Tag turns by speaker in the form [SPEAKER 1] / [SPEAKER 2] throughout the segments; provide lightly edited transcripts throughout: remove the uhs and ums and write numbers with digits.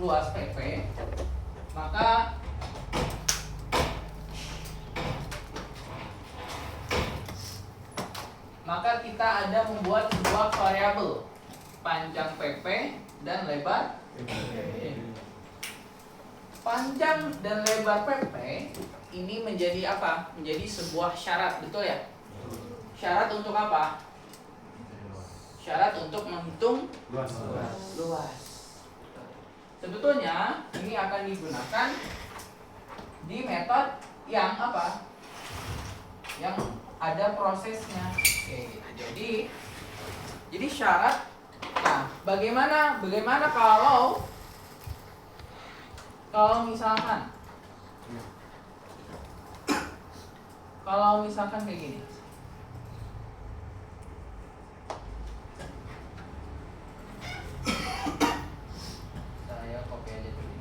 [SPEAKER 1] luas PP, maka kita ada membuat sebuah variabel panjang PP dan lebar PP. Panjang dan lebar PP ini menjadi apa? Menjadi sebuah syarat, betul ya? Syarat untuk apa? Syarat untuk menghitung luas. Sebetulnya ini akan digunakan di metode yang apa? Yang ada prosesnya. Oke, jadi syarat. Nah, bagaimana kalau misalkan kayak gini. Saya copy aja dulu.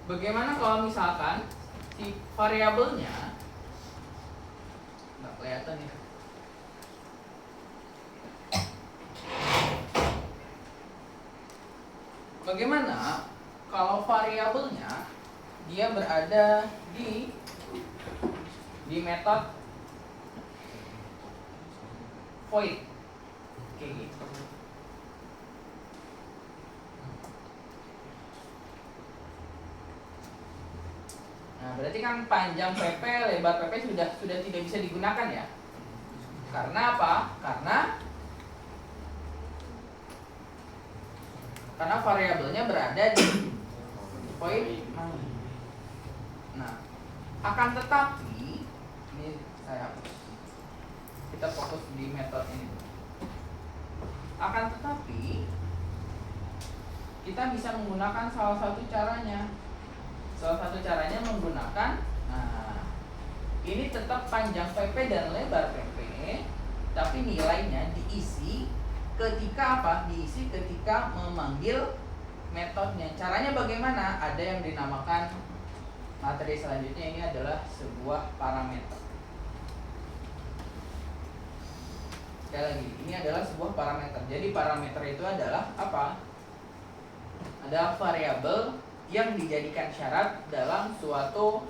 [SPEAKER 1] Bagaimana kalau misalkan si variabelnya nggak kelihatan ya? Bagaimana kalau variabelnya dia berada di metode void kayak gitu. Nah, berarti kan panjang PP, lebar PP sudah tidak bisa digunakan ya. Karena apa? Karena variabelnya berada di void. Nah, akan tetapi ini kita fokus di metode ini. Akan tetapi kita bisa menggunakan salah satu caranya. Salah satu caranya menggunakan, ini tetap panjang PP dan lebar PP, tapi nilainya diisi ketika apa? Diisi ketika memanggil metodenya. Caranya bagaimana? Ada yang dinamakan materi selanjutnya, ini adalah sebuah parameter. Sekali lagi, ini adalah sebuah parameter. Jadi parameter itu adalah apa? Ada variabel yang dijadikan syarat dalam suatu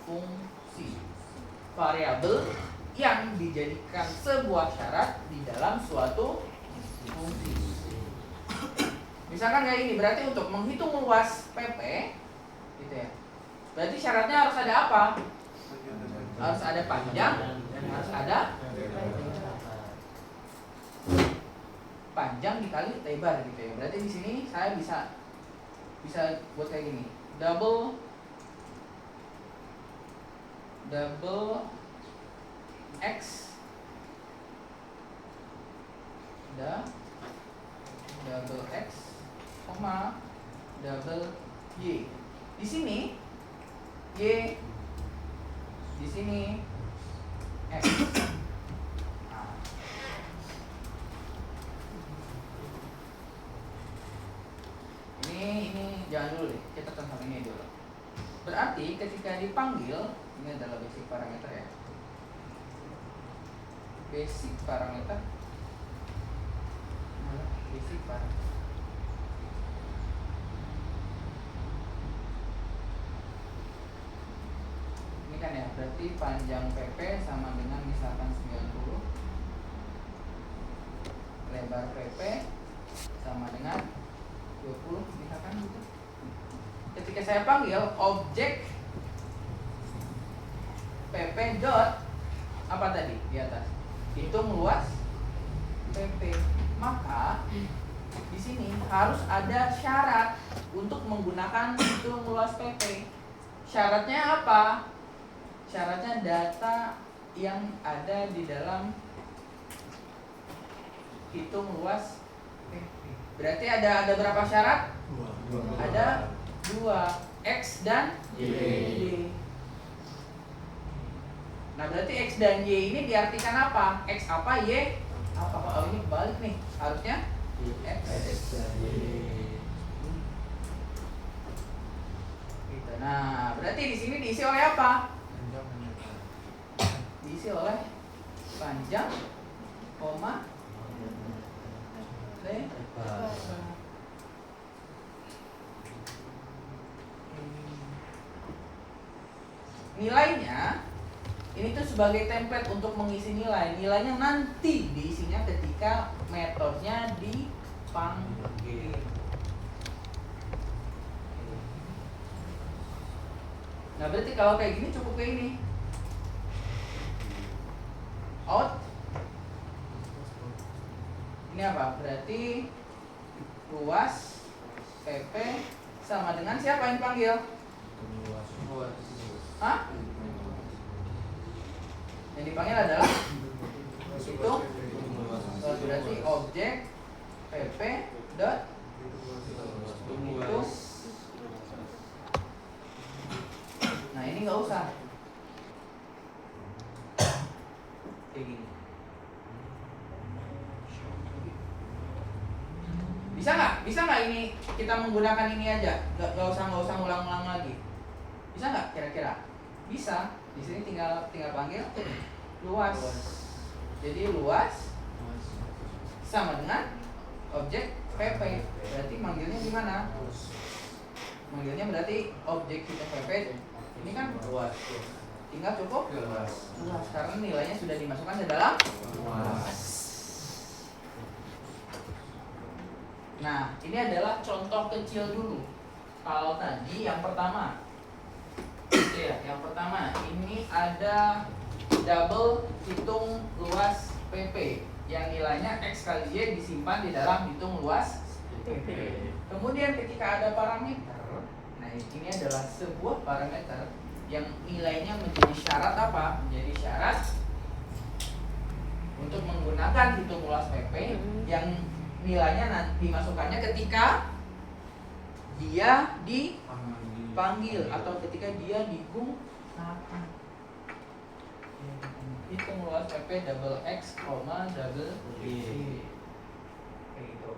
[SPEAKER 1] fungsi. Variabel yang dijadikan sebuah syarat di dalam suatu fungsi. Misalkan kayak ini, berarti untuk menghitung luas PP gitu ya. Berarti syaratnya harus ada apa? Harus ada panjang dan harus ada panjang dikali lebar gitu ya. Berarti di sini saya bisa buat kayak gini. Double X double X, double Y. Di sini Y, di sini X. Nah. Ini jangan dulu deh, kita tentang ini dulu. Berarti ketika dipanggil, ini adalah basic parameter ya. Basic parameter. Ini kan ya, berarti panjang PP sama dengan misalkan 90, lebar PP sama dengan 20 misalkan gitu. Ketika saya panggil objek PP dot apa tadi di atas, hitung luas PP, maka di sini harus ada syarat untuk menggunakan hitung luas PP. Syaratnya apa? Syaratnya data yang ada di dalam hitung luas PP. Berarti ada berapa syarat? Ada 2, X dan Y. Nah, berarti X dan Y ini diartikan apa? X apa, Y apa? Oh, ini kebalik nih. Harusnya X dan Y. panjang, koma lebar. Nilainya ini tuh sebagai template untuk mengisi nilai. Nilainya nanti diisinya ketika metodenya dipanggil. Nah, berarti kalau kayak gini cukup kayak ini. Out. Ini apa? Berarti luas PP sama dengan siapa yang dipanggil?
[SPEAKER 2] Luas.
[SPEAKER 1] Hah? Yang dipanggil adalah itu. Berarti objek PP dot hitung. Nah, ini nggak usah kayak gini. Bisa nggak ini kita menggunakan ini aja, nggak usah ngulang-ngulang lagi. Bisa nggak kira-kira? Bisa. Di sini tinggal panggil luas. Jadi luas sama dengan objek PP. Berarti manggilnya gimana? Manggilnya berarti objek kita PP ini kan luas. Tinggal cukup luas karena nilainya sudah dimasukkan ke dalam luas. Nah, ini adalah contoh kecil dulu. Kalau tadi yang pertama, yang pertama ini ada double hitung luas PP yang nilainya X kali Y disimpan di dalam hitung luas PP. Kemudian ketika ada parameter, nah ini adalah sebuah parameter yang nilainya menjadi syarat apa? Menjadi syarat untuk menggunakan hitung luas PP yang nilainya nanti dimasukkannya ketika dia dipanggil atau ketika dia digunakan. Hitung luas PP double X, double Y.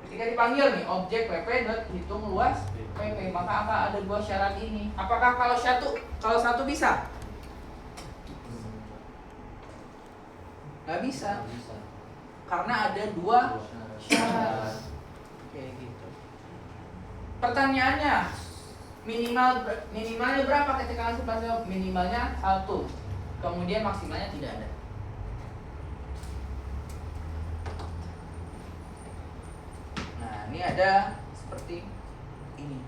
[SPEAKER 1] Ketika dipanggil nih objek PP dot hitung luas PP, maka akan ada dua syarat ini. Apakah kalau satu bisa? Nggak bisa. Karena ada dua syarat. Kayak gitu. Pertanyaannya, minimalnya berapa ketika langsung pas jawab? Minimalnya 1. Kemudian maksimalnya tidak ada. Nah, ini ada seperti ini.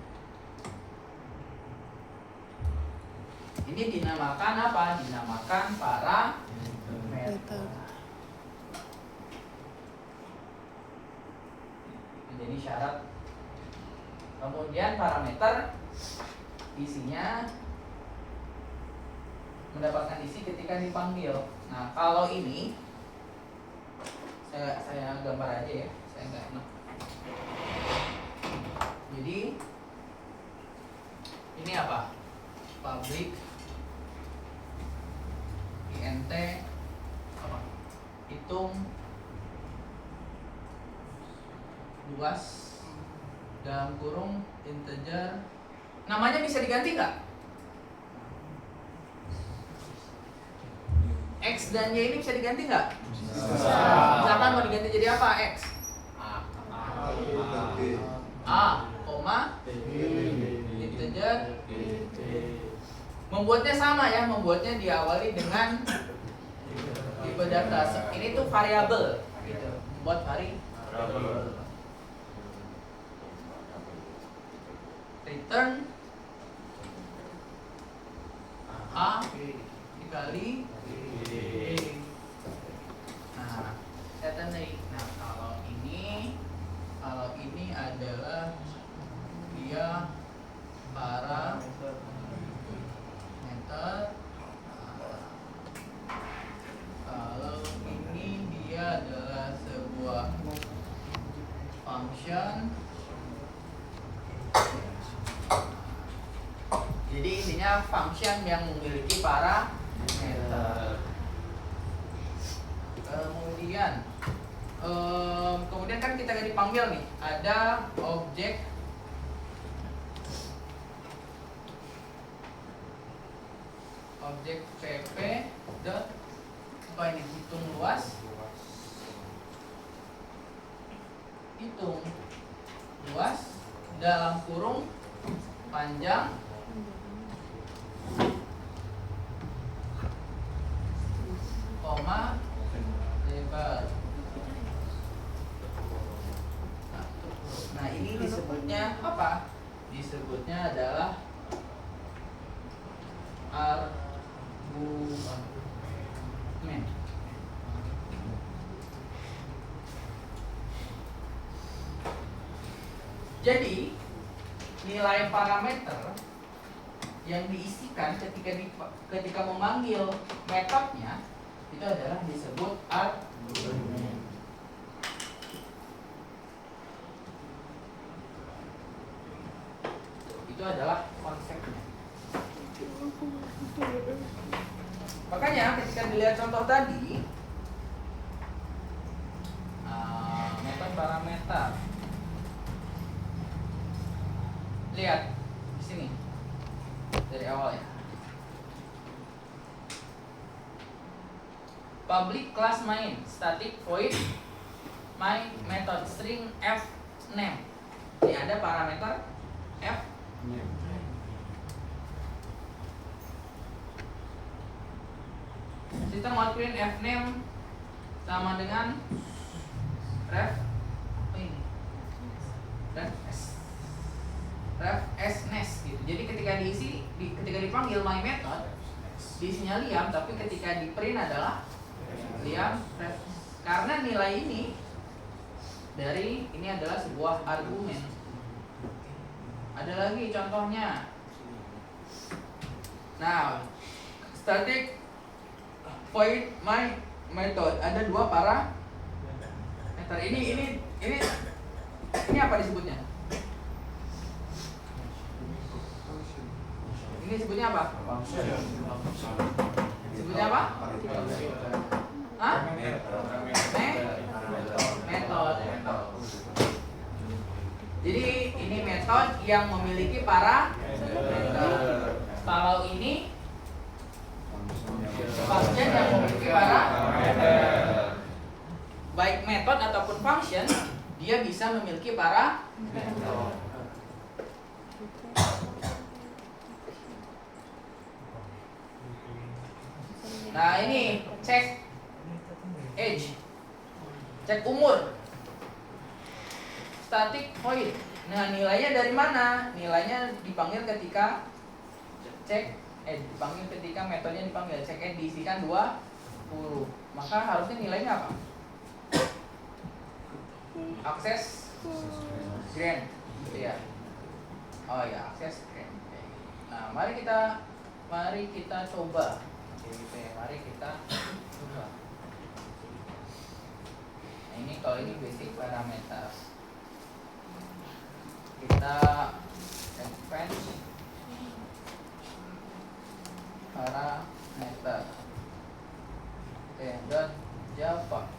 [SPEAKER 1] Ini dinamakan apa? Dinamakan parameter. Jadi syarat. Kemudian parameter isinya mendapatkan isi ketika dipanggil. Nah, kalau ini saya gambar aja ya, saya nggak enak. Jadi ini apa? Public int apa? Hitung luas dalam kurung integer. Namanya bisa diganti nggak? X dan Y ini bisa diganti nggak? Bisa. Misalkan mau diganti jadi apa? X A, integer. Membuatnya sama ya, membuatnya diawali dengan tipe data. Ini tuh variabel gitu. Membuat variabel. Return A dikali B. Nah, saya tandai. Nah, kalau ini adalah dia parameter. Kalau ini dia adalah sebuah function. Jadi intinya function yang memiliki parameter. Kemudian kan kita dipanggil nih, ada objek PP dot apa ini? Hitung luas dalam kurung panjang koma lebar. Nah, ini disebutnya apa? Disebutnya adalah argumen. Jadi nilai parameter yang diisikan ketika memanggil metodenya itu adalah disebut argumen. Itu adalah konsepnya. Makanya ketika dilihat contoh tadi, metode parameter, lihat di sini dari awal ya. Public class main, static void main method string f name. Ini ada parameter f sistem output f name sama dengan ref s nest gitu. Jadi ketika ketika dipanggil my method diisinya Liam, tapi ketika di print adalah Liam ref. Karena nilai ini adalah sebuah argumen. Ada lagi contohnya. Nah, static void my method ada dua parameter. Ini apa disebutnya? Ini disebutnya apa? Disebutnya apa? Hah? Metode. Jadi ini metode yang memiliki parameter. Kalau ini function yang memiliki parameter. Baik metode ataupun function, dia bisa memiliki parameter. Nah, ini cek age, cek umur, static void. Nah, nilainya dari mana? Nilainya dipanggil ketika cek age, dipanggil ketika metodenya dipanggil. Cek age diisikan 20. Maka harusnya nilainya apa? Akses grant, gitu ya. Oh ya, akses grant. Nah, mari kita coba. Gitu ya, mari kita coba. Nah, ini kalau ini basic parameter. Kita advance parameter. Oke, dot Java.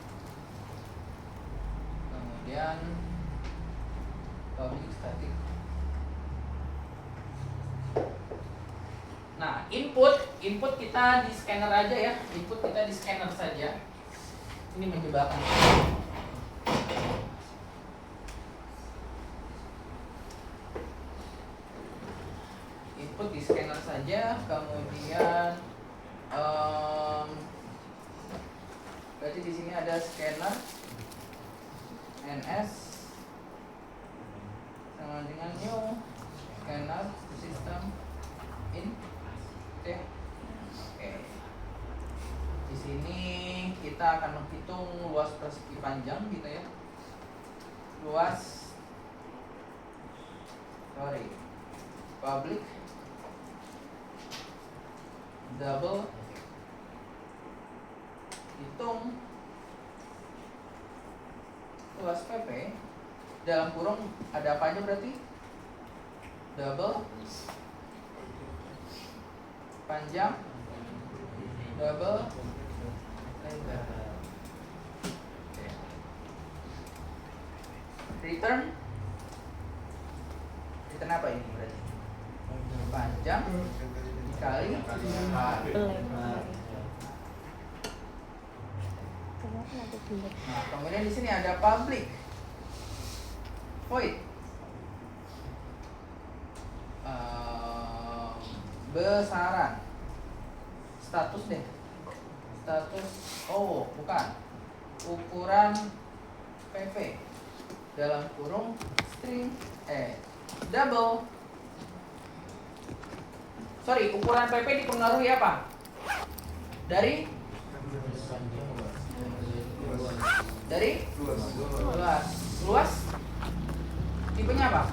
[SPEAKER 1] Kemudian public static. Nah, input kita di scanner aja ya. Input kita di scanner saja. Ini menjebakan. Input di scanner saja, kemudian berarti di sini ada scanner ns sama dengan new scanner system in. Oke. Di sini kita akan menghitung luas persegi panjang gitu ya. Public double hitung luas PP dalam kurung ada apa aja berarti? Double panjang double lebar. Return apa ini berarti? Panjang dikali lebar. Nah, kemudian di sini ada public void besaran status deh, status bukan, ukuran PP dalam kurung string double, ukuran PP dipengaruhi apa? Dari luas tipenya apa?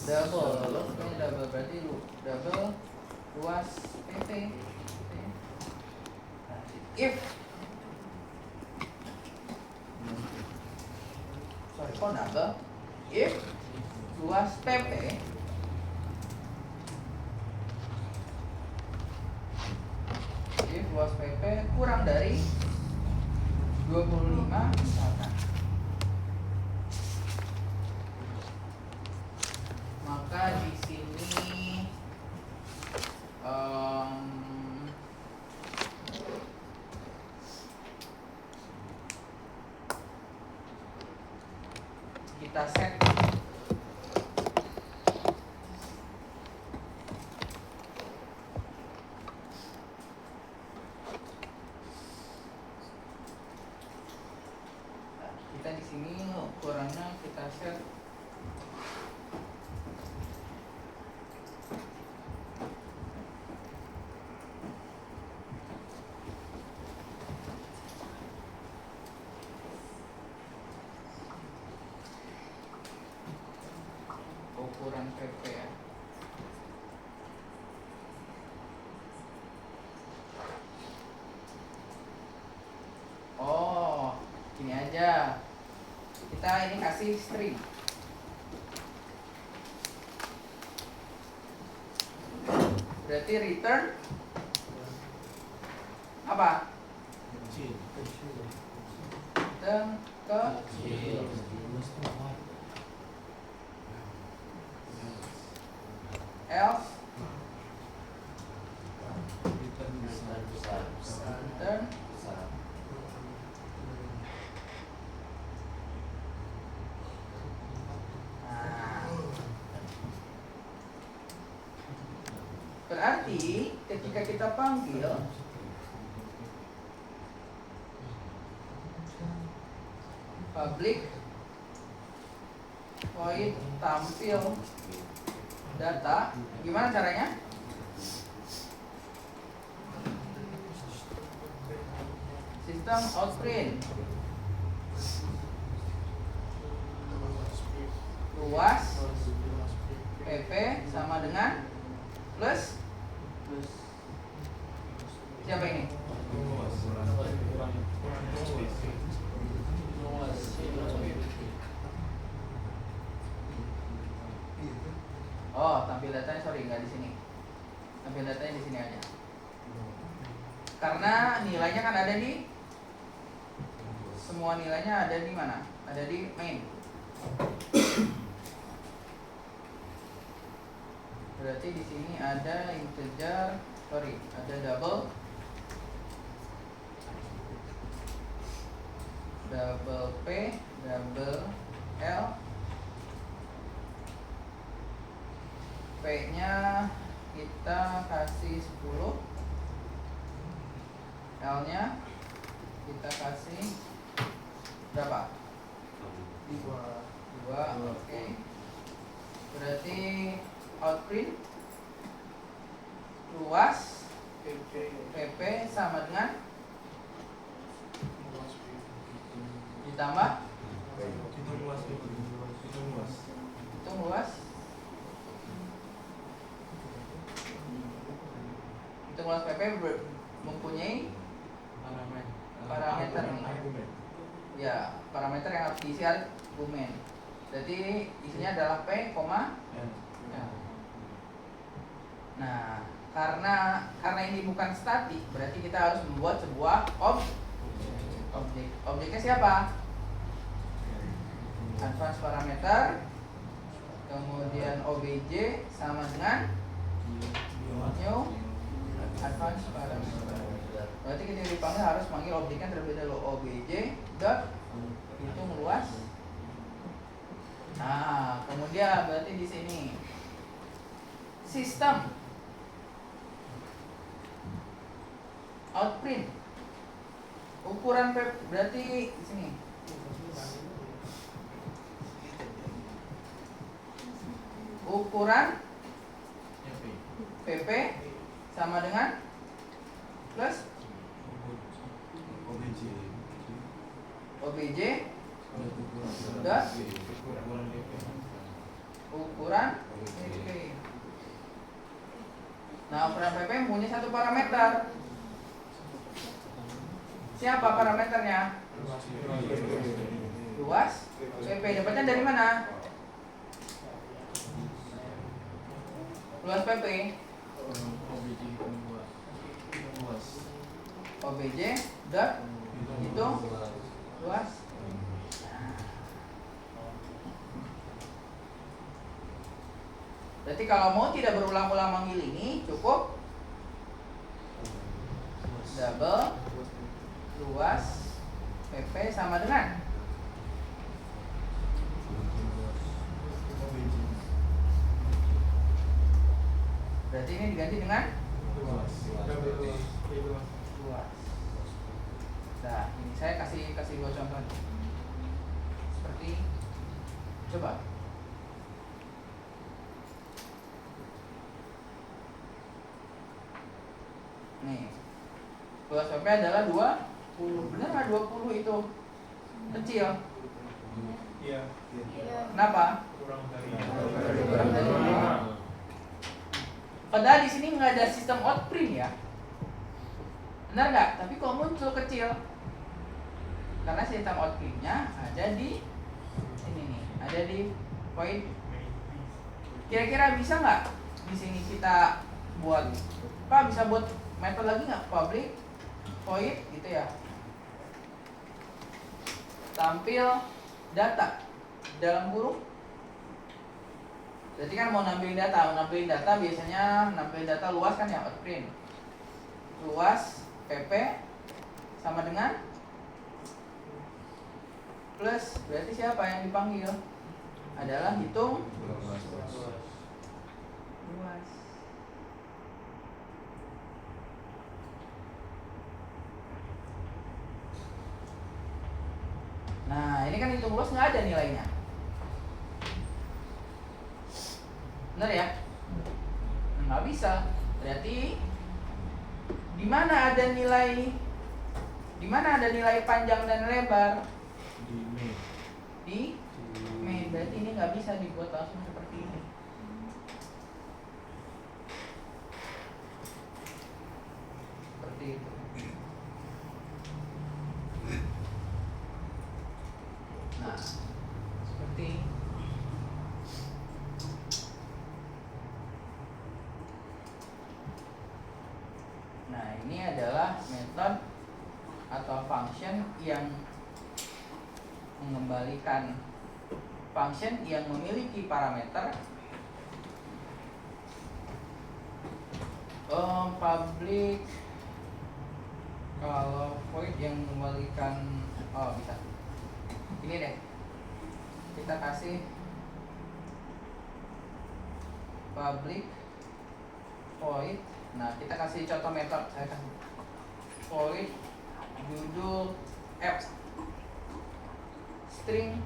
[SPEAKER 1] Double berarti double luas PP. If double if luas PP kurang dari 25 misalkan, maka di sini kita set di sini ukurannya kita set ukuran PP ya. Gini aja. Kita ini kasih string. Berarti return apa? Return kecil. Else return besar. Berarti ketika kita panggil public void tampil data, gimana caranya? Sistem outprint luas PP sama dengan plus siapa ini? Tampil datanya nggak di sini. Tampil datanya di sini aja. Karena nilainya kan ada di semua nilainya ada di mana? Ada di main. Berarti di sini ada integer, ada double P, double L. P-nya kita kasih 10, L-nya kita kasih berapa? 2. Oke. Berarti outprint luas PP sama dengan ditambah hitung luas PP mempunyai parameter nih. Ya, parameter yang harus diisi argumen. Jadi isinya adalah P, N. Nah, karena ini bukan statik, berarti kita harus membuat sebuah objek. Objeknya siapa? Advanced parameter, kemudian obj sama dengan new advanced parameter. Berarti kita dipanggil harus panggil objeknya terlebih dahulu obj dot hitung luas. Nah, kemudian berarti di sini sistem outprint ukuran berarti di sini ukuran PP sama dengan plus OBJ dot ukuran PP. Nah, ukuran PP mempunyai satu parameter. Siapa parameternya? Luas PP. Dapatnya dari mana? Luas PP OBJ dot hitung luas. Berarti kalau mau tidak berulang-ulang manggil ini cukup double luas PP sama dengan berarti ini diganti dengan luas. Nah, ini saya kasih dua contoh seperti coba. Nih, luas PP adalah 20. Benar nggak 20 itu kecil?
[SPEAKER 3] Iya.
[SPEAKER 1] Kenapa?
[SPEAKER 3] Kurang dari.
[SPEAKER 1] Padahal di sini nggak ada sistem outprint ya, benar nggak? Tapi kok muncul kecil? Karena sistem outprintnya ada di ini nih, ada di void. Kira-kira bisa nggak di sini kita buat? Pak bisa buat metode lagi nggak? Public void gitu ya. Tampil data dalam kurung. Berarti kan mau nampilin data biasanya nampilin data luas kan ya, outprint. Luas PP sama dengan plus, berarti siapa yang dipanggil? Adalah hitung luas. Nah, ini kan hitung luas nggak ada nilainya. Benar ya? Nggak bisa. Berarti di mana ada nilai panjang dan lebar? Di main. Berarti ini nggak bisa dibuat langsung seperti ini. Seperti itu. Nah, seperti nah, ini adalah metode atau function yang mengembalikan function yang memiliki parameter public. Kalau void yang mengembalikan bisa ini deh, kita kasih public void. Nah, kita kasih contoh metode. Saya kasih void judul F string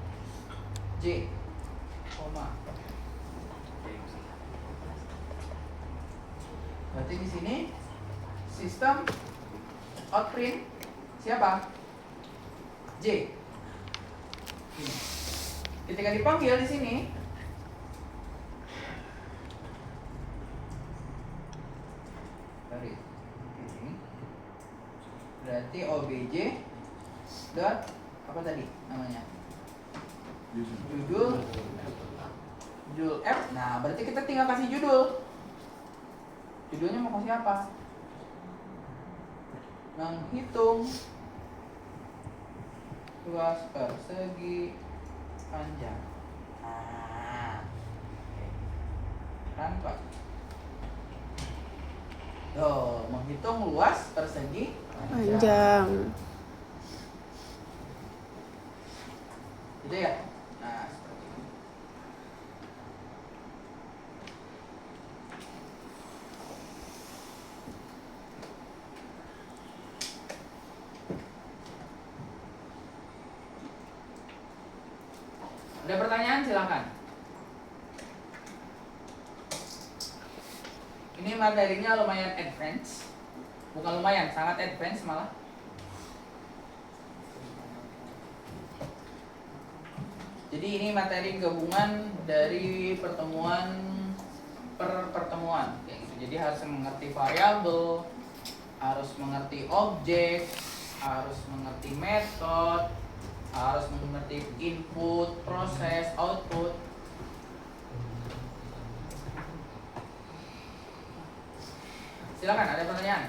[SPEAKER 1] J koma. Berarti di sini sistem outprint siapa? J. Ini. Ketika dipanggil di sini, berarti OBJ dot apa tadi namanya? Judul F. Nah, berarti kita tinggal kasih judul. Judulnya mau kasih apa? Menghitung luas persegi panjang. Nah, kan Pak? Menghitung luas persegi panjang. Gitu ya? Nah, seperti ini. pertanyaan silahkan. Ini materinya lumayan advance. Bukan lumayan, sangat advance malah. Jadi ini materi gabungan dari pertemuan per pertemuan kayak gitu. Jadi harus mengerti variabel, harus mengerti objek, harus mengerti metode, harus mengerti input, proses, output. Silakan, ada pertanyaan?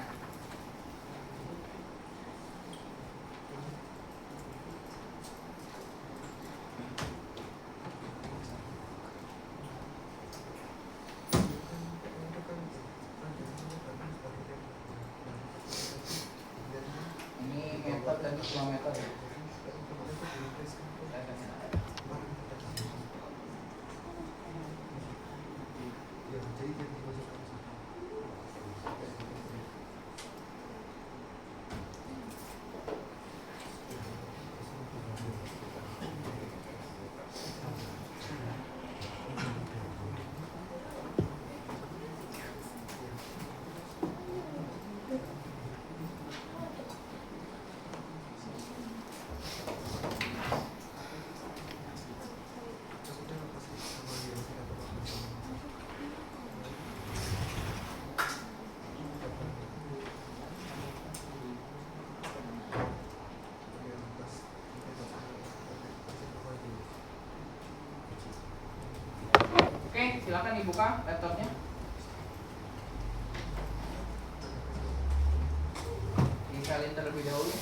[SPEAKER 1] Ini metode dan dua metode. Oke, silakan dibuka laptopnya. Disalin terlebih dahulu.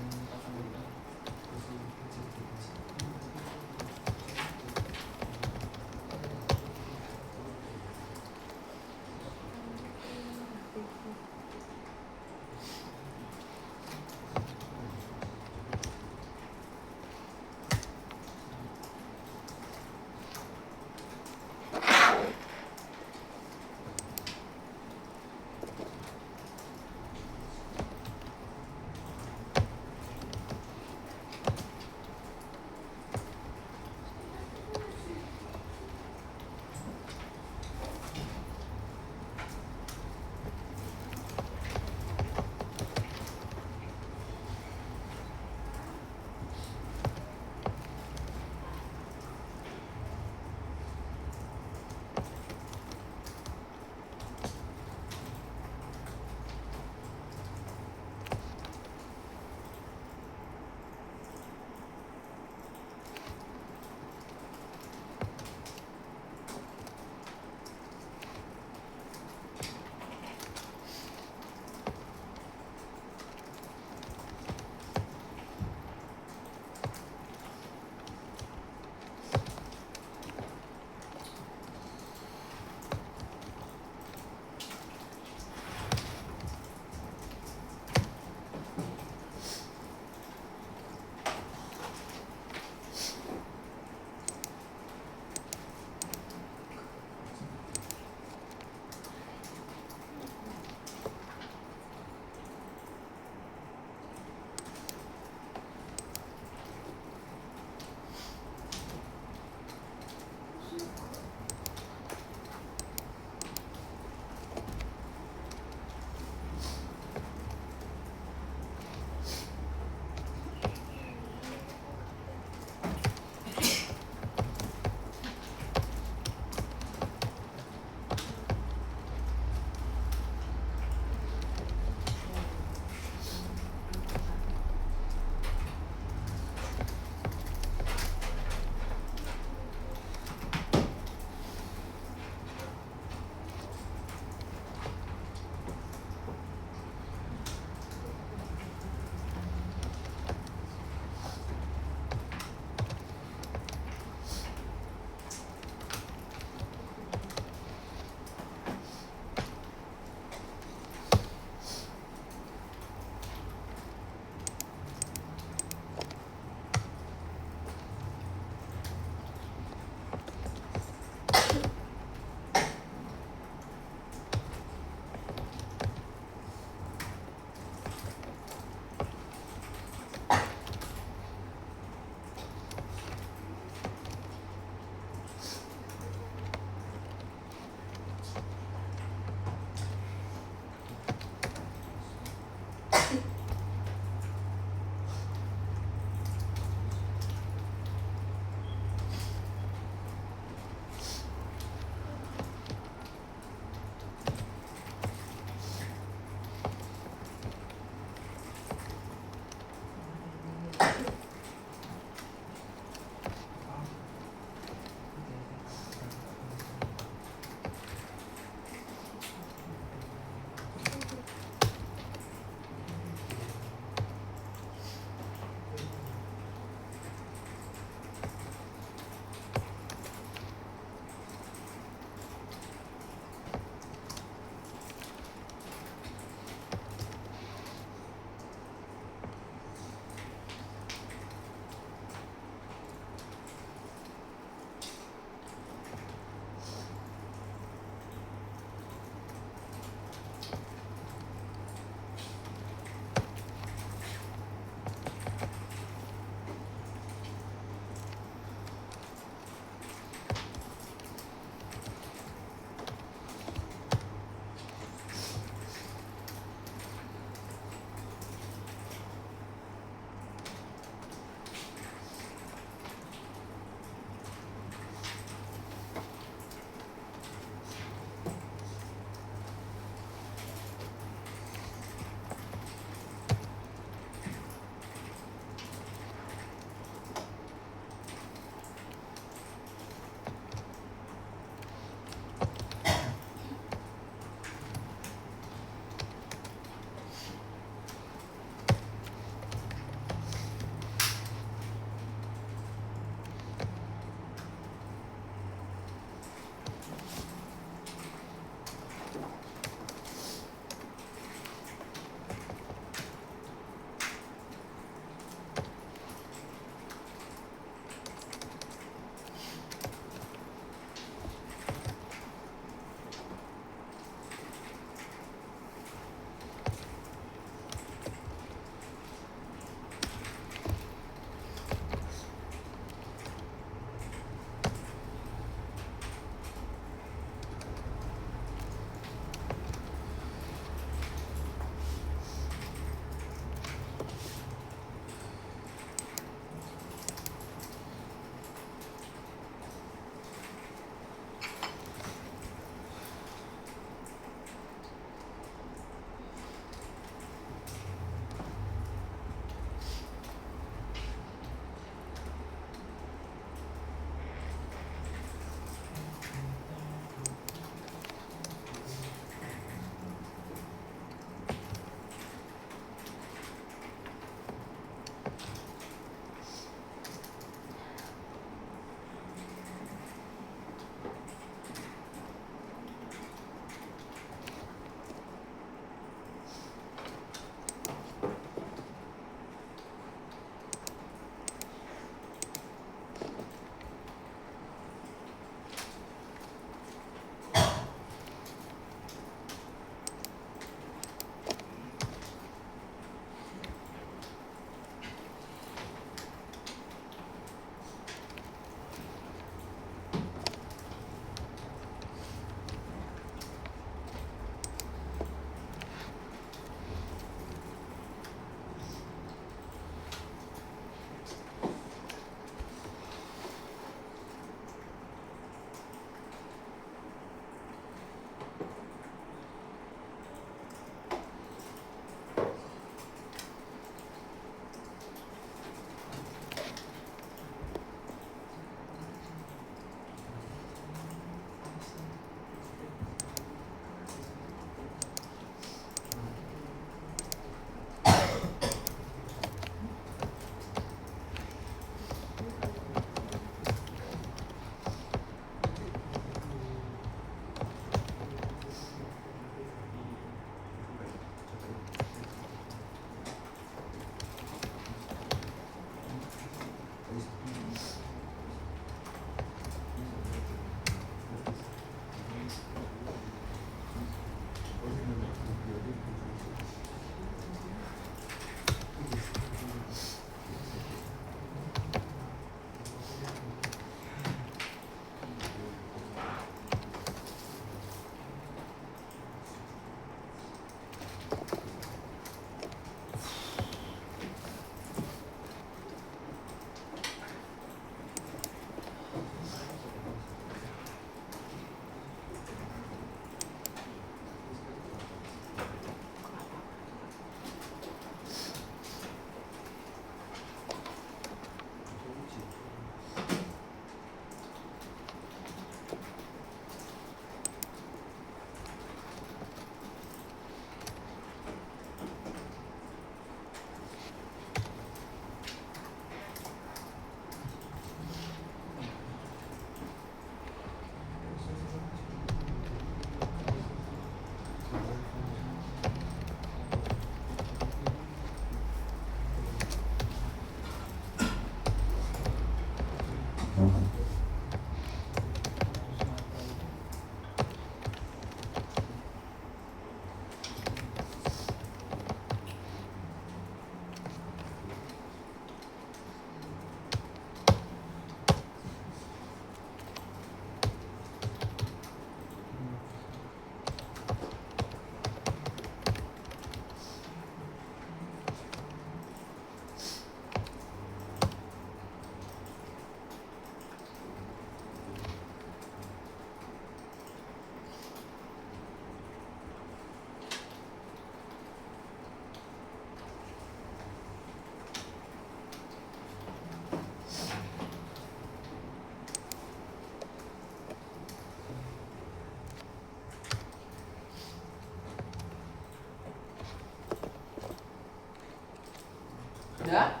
[SPEAKER 1] Udah?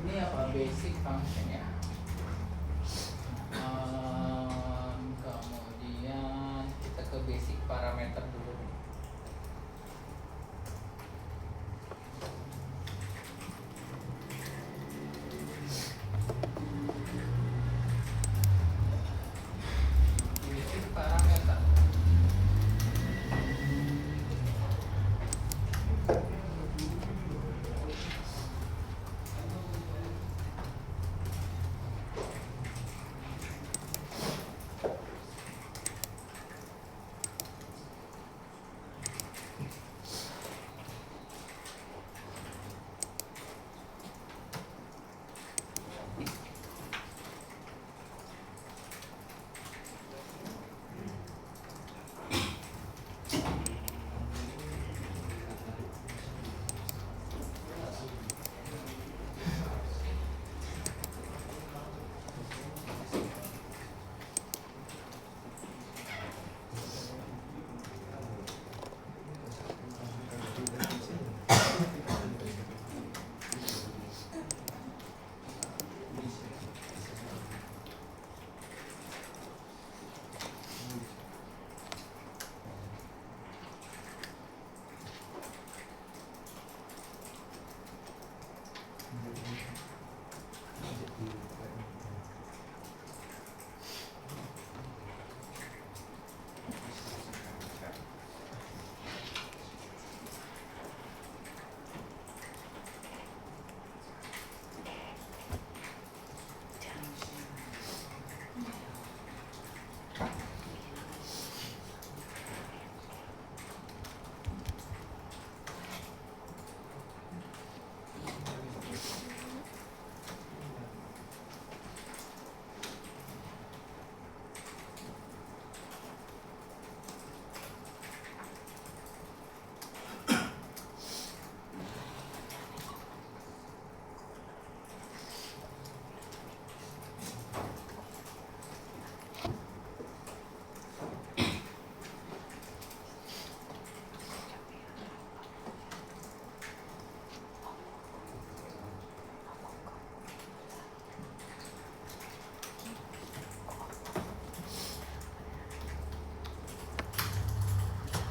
[SPEAKER 1] Ini apa basic function ya?